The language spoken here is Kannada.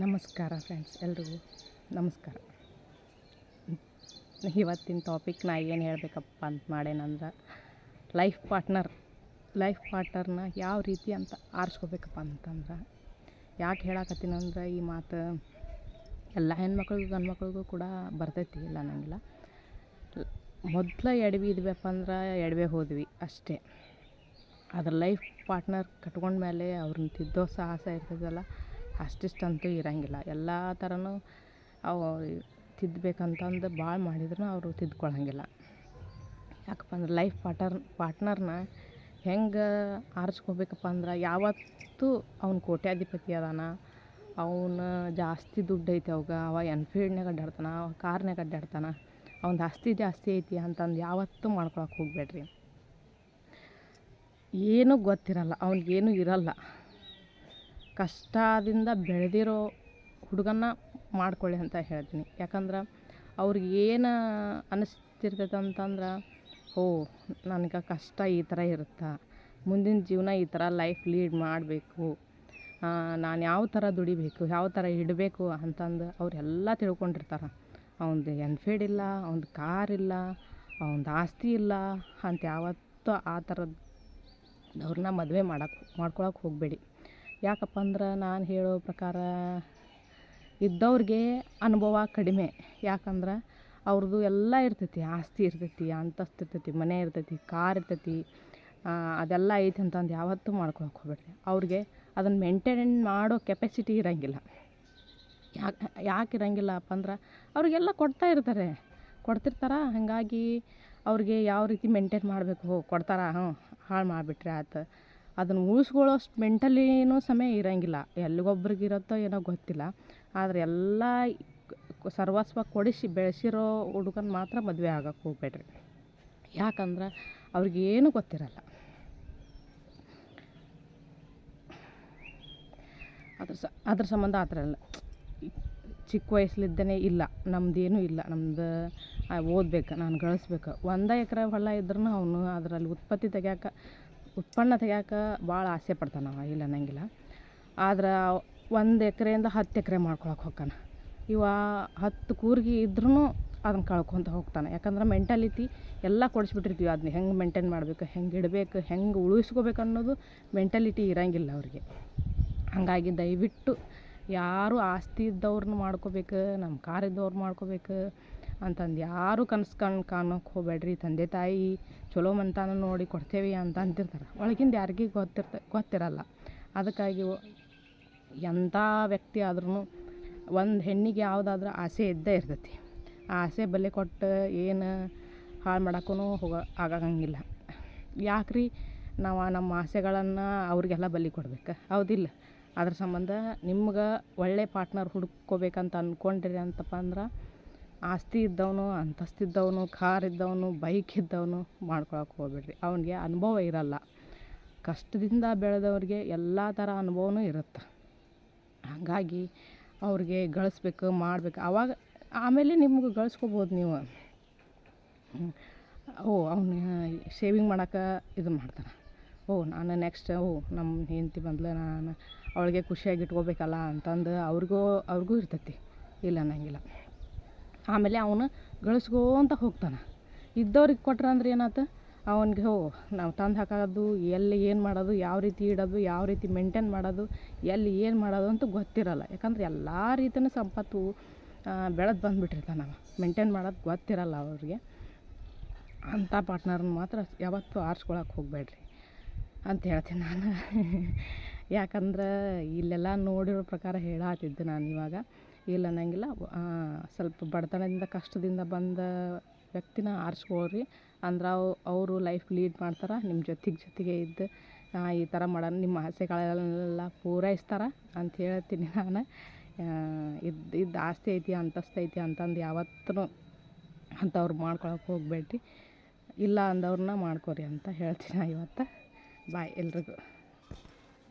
ನಮಸ್ಕಾರ ಫ್ರೆಂಡ್ಸ್, ಎಲ್ರಿಗೂ ನಮಸ್ಕಾರ. ಇವತ್ತಿನ ಟಾಪಿಕ್ ನಾ ಏನು ಹೇಳಬೇಕಪ್ಪ ಅಂತ ಮಾಡೇನಂದ್ರೆ, ಲೈಫ್ ಪಾರ್ಟ್ನರ್ನ ಯಾವ ರೀತಿ ಅಂತ ಆರಿಸ್ಕೋಬೇಕಪ್ಪ ಅಂತಂದ್ರೆ, ಯಾಕೆ ಹೇಳಕತ್ತೀನಂದ್ರೆ ಈ ಮಾತು ಎಲ್ಲ ಹೆಣ್ಮಕ್ಳಿಗೂ ಗಂಡು ಮಕ್ಳಿಗೂ ಕೂಡ ಬರ್ತೈತಿ, ಇಲ್ಲ ಅನ್ನಂಗಿಲ್ಲ. ಮೊದಲ ಎಡವಿ ಇದ್ವಪ್ಪ ಅಂದ್ರೆ ಎಡವೆ ಹೋದ್ವಿ ಅಷ್ಟೇ. ಅದ್ರ ಲೈಫ್ ಪಾರ್ಟ್ನರ್ ಕಟ್ಕೊಂಡ್ಮೇಲೆ ಅವ್ರನ್ನ ತಿದ್ದೋ ಸಾಹಸ ಇರ್ತದಲ್ಲ, ಅಷ್ಟಿಷ್ಟಂತೂ ಇರೋಂಗಿಲ್ಲ. ಎಲ್ಲ ಥರನೂ ಅವು ತಿದ್ದಬೇಕಂತಂದು ಭಾಳ ಮಾಡಿದ್ರೂ ಅವರು ತಿದ್ಕೊಳ್ಳೋಂಗಿಲ್ಲ. ಯಾಕಪ್ಪ ಅಂದ್ರೆ ಲೈಫ್ ಪಾರ್ಟ್ನರ್ನ ಹೆಂಗೆ ಆರಿಸ್ಕೋಬೇಕಪ್ಪ ಅಂದ್ರೆ, ಯಾವತ್ತೂ ಅವ್ನು ಕೋಟ್ಯಾಧಿಪತಿ ಅದಾನ, ಅವನು ಜಾಸ್ತಿ ದುಡ್ಡು ಐತಿ ಅವ ಎನ್ಫೀಲ್ಡ್ನಾಗ ಅಡ್ಡಾಡ್ತಾನೆ, ಕಾರ್ನಾಗ ಅಡ್ಡಾಡ್ತಾನೆ, ಅವ್ನ ಆಸ್ತಿ ಜಾಸ್ತಿ ಐತಿ ಅಂತಂದು ಯಾವತ್ತೂ ಮಾಡ್ಕೊಳಕ್ಕೆ ಹೋಗ್ಬೇಡ್ರಿ. ಏನೂ ಗೊತ್ತಿರಲ್ಲ, ಅವ್ನಿಗೇನೂ ಇರಲ್ಲ, ಕಷ್ಟದಿಂದ ಬೆಳೆದಿರೋ ಹುಡುಗನ್ನ ಮಾಡ್ಕೊಳ್ಳಿ ಅಂತ ಹೇಳ್ತೀನಿ. ಯಾಕಂದ್ರೆ ಅವ್ರಿಗೆ ಏನು ಅನ್ನಿಸ್ತಿರ್ತೈತೆ ಅಂತಂದ್ರೆ, ನನಗೆ ಕಷ್ಟ ಈ ಥರ ಇರುತ್ತೆ, ಮುಂದಿನ ಜೀವನ ಈ ಥರ ಲೈಫ್ ಲೀಡ್ ಮಾಡಬೇಕು, ನಾನು ಯಾವ ಥರ ದುಡಿಬೇಕು, ಯಾವ ಥರ ಇಡಬೇಕು ಅಂತಂದು ಅವರೆಲ್ಲ ತಿಳ್ಕೊಂಡಿರ್ತಾರೆ. ಅವ್ನದು ಎನ್ಫೀಲ್ಡ್ ಇಲ್ಲ, ಅವ್ನದು ಕಾರ್ ಇಲ್ಲ, ಅವ್ನದು ಆಸ್ತಿ ಇಲ್ಲ ಅಂತ ಯಾವತ್ತೂ ಆ ಥರದವ್ರನ್ನ ಮದುವೆ ಮಾಡ್ಕೊಳಕ್ಕೆ ಹೋಗಬೇಡಿ. ಯಾಕಪ್ಪ ಅಂದ್ರೆ ನಾನು ಹೇಳೋ ಪ್ರಕಾರ ಇದ್ದವ್ರಿಗೆ ಅನುಭವ ಕಡಿಮೆ. ಯಾಕಂದ್ರೆ ಅವ್ರದ್ದು ಎಲ್ಲ ಇರ್ತೈತಿ, ಆಸ್ತಿ ಇರ್ತೈತಿ, ಅಂತಸ್ತು ಇರ್ತೈತಿ, ಮನೆ ಇರ್ತೈತಿ, ಕಾರ್ ಇರ್ತೈತಿ, ಅದೆಲ್ಲ ಐತಿ ಅಂತಂದು ಯಾವತ್ತೂ ಮಾಡ್ಕೊಳಕ್ಕೆ ಹೋಗ್ಬೇಡ್ರಿ. ಅವ್ರಿಗೆ ಅದನ್ನು ಮೇಂಟೈನ್ ಮಾಡೋ ಕೆಪಾಸಿಟಿ ಇರೋಂಗಿಲ್ಲ. ಯಾಕೆ ಇರೋಂಗಿಲ್ಲಪ್ಪ ಅಂದ್ರೆ, ಅವ್ರಿಗೆಲ್ಲ ಕೊಡ್ತಿರ್ತಾರೆ. ಹಾಗಾಗಿ ಅವ್ರಿಗೆ ಯಾವ ರೀತಿ ಮೇಂಟೈನ್ ಮಾಡಬೇಕು, ಹಾಳು ಮಾಡಿಬಿಟ್ರೆ ಆಯ್ತು. ಅದನ್ನು ಉಳಿಸ್ಕೊಳ್ಳೋಷ್ಟು ಮೆಂಟಲಿನೂ ಸಮಯ ಇರೋಂಗಿಲ್ಲ. ಎಲ್ಲಿಗೊಬ್ರಿಗಿರುತ್ತೋ ಏನೋ ಗೊತ್ತಿಲ್ಲ. ಆದರೆ ಎಲ್ಲ ಸರ್ವಸ್ವ ಕೊಡಿಸಿ ಬೆಳೆಸಿರೋ ಹುಡುಗನ ಮಾತ್ರ ಮದುವೆ ಆಗಕ್ಕೆ ಹೋಗ್ಬೇಡ್ರಿ. ಯಾಕಂದ್ರೆ ಅವ್ರಿಗೇನು ಗೊತ್ತಿರಲ್ಲ. ಅದ್ರ ಸಂಬಂಧ ಆ ಥರ ಇಲ್ಲ. ಚಿಕ್ಕ ವಯಸ್ಸಲ್ಲಿದ್ದೇನೆ ಇಲ್ಲ, ನಮ್ಮದೇನೂ ಇಲ್ಲ, ನಮ್ದು ಓದಬೇಕು, ನಾನು ಗಳಿಸ್ಬೇಕು. 1 ಎಕರೆ ಹೊಲ ಇದ್ರೂ ಅವನು ಅದರಲ್ಲಿ ಉತ್ಪನ್ನ ತೆಗ್ಯಾಕೆ ಭಾಳ ಆಸೆ ಪಡ್ತಾನೆ. ಇಲ್ಲ ಅನ್ನಂಗಿಲ್ಲ. ಆದ್ರೆ 1 ಎಕರೆಯಿಂದ 10 ಎಕರೆ ಮಾಡ್ಕೊಳಕ್ಕೆ ಹೋಗ್ತಾನೆ. 10 ಕೂರ್ಗಿ ಇದ್ರೂ ಅದನ್ನು ಕಳ್ಕೊತ ಹೋಗ್ತಾನೆ. ಯಾಕಂದ್ರೆ ಮೆಂಟಾಲಿಟಿ ಎಲ್ಲ ಕೊಡಿಸ್ಬಿಟ್ಟಿರ್ತೀವಿ. ಅದನ್ನ ಹೆಂಗೆ ಮೇಂಟೈನ್ ಮಾಡಬೇಕು, ಹೆಂಗೆ ಇಡಬೇಕು, ಹೆಂಗೆ ಉಳಿಸ್ಕೋಬೇಕು ಅನ್ನೋದು ಮೆಂಟಾಲಿಟಿ ಇರೋಂಗಿಲ್ಲ ಅವ್ರಿಗೆ. ಹಾಗಾಗಿ ದಯವಿಟ್ಟು ಯಾರು ಆಸ್ತಿ ಇದ್ದವ್ರನ್ನ ಮಾಡ್ಕೋಬೇಕು, ನಮ್ಮ ಕಾರ್ ಇದ್ದವ್ರು ಮಾಡ್ಕೋಬೇಕು ಅಂತಂದು ಯಾರೂ ಕಾಣೋಕ್ಕೆ ಹೋಗ್ಬೇಡ್ರಿ. ತಂದೆ ತಾಯಿ ಚಲೋ ಮಂತಾನ ನೋಡಿ ಕೊಡ್ತೇವೆ ಅಂತ ಅಂತಿರ್ತಾರೆ. ಒಳಗಿಂದ ಯಾರಿಗೂ ಗೊತ್ತಿರಲ್ಲ. ಅದಕ್ಕಾಗಿ ಎಂಥ ವ್ಯಕ್ತಿ ಆದ್ರೂ ಒಂದು ಹೆಣ್ಣಿಗೆ ಯಾವುದಾದ್ರೂ ಆಸೆ ಇದ್ದೇ ಇರ್ತೈತಿ. ಆ ಆಸೆ ಬಲೆ ಕೊಟ್ಟು ಏನು ಹಾಳು ಮಾಡೋಕ್ಕೂ ಆಗಂಗಿಲ್ಲ. ಯಾಕ್ರಿ ನಾವು ನಮ್ಮ ಆಸೆಗಳನ್ನು ಅವ್ರಿಗೆಲ್ಲ ಬಲಿ ಕೊಡ್ಬೇಕು? ಹೌದಿಲ್ಲ? ಅದ್ರ ಸಂಬಂಧ ನಿಮ್ಗೆ ಒಳ್ಳೆ ಪಾರ್ಟ್ನರ್ ಹುಡ್ಕೋಬೇಕಂತ ಅಂದ್ಕೊಂಡ್ರಿ ಅಂತಪ್ಪ ಅಂದ್ರೆ, ಆಸ್ತಿ ಇದ್ದವನು, ಅಂತಸ್ತಿದ್ದವನು, ಕಾರ್ ಇದ್ದವನು, ಬೈಕ್ ಇದ್ದವನು ಮಾಡ್ಕೊಳಕ್ಕೆ ಹೋಗ್ಬೇಡ್ರಿ. ಅವನಿಗೆ ಅನುಭವ ಇರಲ್ಲ. ಕಷ್ಟದಿಂದ ಬೆಳೆದವ್ರಿಗೆ ಎಲ್ಲ ಥರ ಅನುಭವನೂ ಇರುತ್ತೆ. ಹಾಗಾಗಿ ಅವ್ರಿಗೆ ಗಳಿಸ್ಬೇಕು, ಮಾಡಬೇಕು. ಆಮೇಲೆ ನಿಮ್ಗೆ ಗಳಿಸ್ಕೋಬೋದು ನೀವು. ಅವನು ಶೇವಿಂಗ್ ಮಾಡೋಕೆ ಇದನ್ನು ಮಾಡ್ತಾನೆ. ನಾನು ನೆಕ್ಸ್ಟ್ ನಮ್ಮ ಹೆಂಡತಿ ಬಂದಳು, ನಾನು ಅವಳಿಗೆ ಖುಷಿಯಾಗಿ ಇಟ್ಕೋಬೇಕಲ್ಲ ಅಂತಂದು ಅವ್ರಿಗೂ ಇರ್ತೈತಿ, ಇಲ್ಲ ಅನ್ನಂಗಿಲ್ಲ. ಆಮೇಲೆ ಅವನು ಗಳಿಸ್ಕೋಂತ ಹೋಗ್ತಾನೆ. ಇದ್ದವ್ರಿಗೆ ಕೊಟ್ರೆ ಅಂದ್ರೆ ಏನಾಯ್ತು, ಅವನಿಗೆ ನಾವು ತಂದು ಹಾಕೋದು, ಎಲ್ಲಿ ಏನು ಮಾಡೋದು, ಯಾವ ರೀತಿ ಇಡೋದು, ಯಾವ ರೀತಿ ಮೇಂಟೈನ್ ಮಾಡೋದು, ಎಲ್ಲಿ ಏನು ಮಾಡೋದು ಅಂತ ಗೊತ್ತಿರಲ್ಲ. ಯಾಕಂದ್ರೆ ಎಲ್ಲ ರೀತಿಯೂ ಸಂಪತ್ತು ಬೆಳೆದು ಬಂದುಬಿಟ್ಟಿರ್ತಾನೆ. ನಾವು ಮೇಂಟೈನ್ ಮಾಡೋದು ಗೊತ್ತಿರಲ್ಲ ಅವ್ರಿಗೆ. ಅಂಥ ಪಾರ್ಟ್ನರ್ನ ಮಾತ್ರ ಯಾವತ್ತೂ ಆರಿಸ್ಕೊಳಕ್ಕೆ ಹೋಗಬೇಡ್ರಿ ಅಂತ ಹೇಳ್ತೀನಿ ನಾನು. ಯಾಕಂದ್ರೆ ಇಲ್ಲೆಲ್ಲ ನೋಡಿರೋ ಪ್ರಕಾರ ಹೇಳತ್ತಿದ್ದೆ ನಾನು ಇವಾಗ. ಇಲ್ಲ ಅನ್ನಂಗಿಲ್ಲ. ಸ್ವಲ್ಪ ಬಡತನದಿಂದ ಕಷ್ಟದಿಂದ ಬಂದ ವ್ಯಕ್ತಿನ ಆರಿಸ್ಕೊಳ್ರಿ. ಅಂದ್ರೆ ಅವರು ಲೈಫ್ ಲೀಡ್ ಮಾಡ್ತಾರೆ, ನಿಮ್ಮ ಜೊತೆಗೆ ಇದ್ದು ಈ ಥರ ಮಾಡೋಣ, ನಿಮ್ಮ ಆಸೆಗಳೆಲ್ಲ ಪೂರೈಸ್ತಾರೆ ಅಂತ ಹೇಳ್ತೀನಿ ನಾನು. ಇದ್ದು ಆಸ್ತಿ ಐತಿ, ಅಂತಸ್ತು ಐತಿ ಅಂತಂದು ಯಾವತ್ತೂ ಅಂಥವ್ರು ಮಾಡ್ಕೊಳಕ್ಕೆ ಹೋಗಬೇಡ್ರಿ. ಇಲ್ಲ ಅಂದವ್ರನ್ನ ಮಾಡ್ಕೊರಿ ಅಂತ ಹೇಳ್ತೀನಿ ಇವತ್ತು. ಬಾಯ್ ಎಲ್ರಿಗೂ.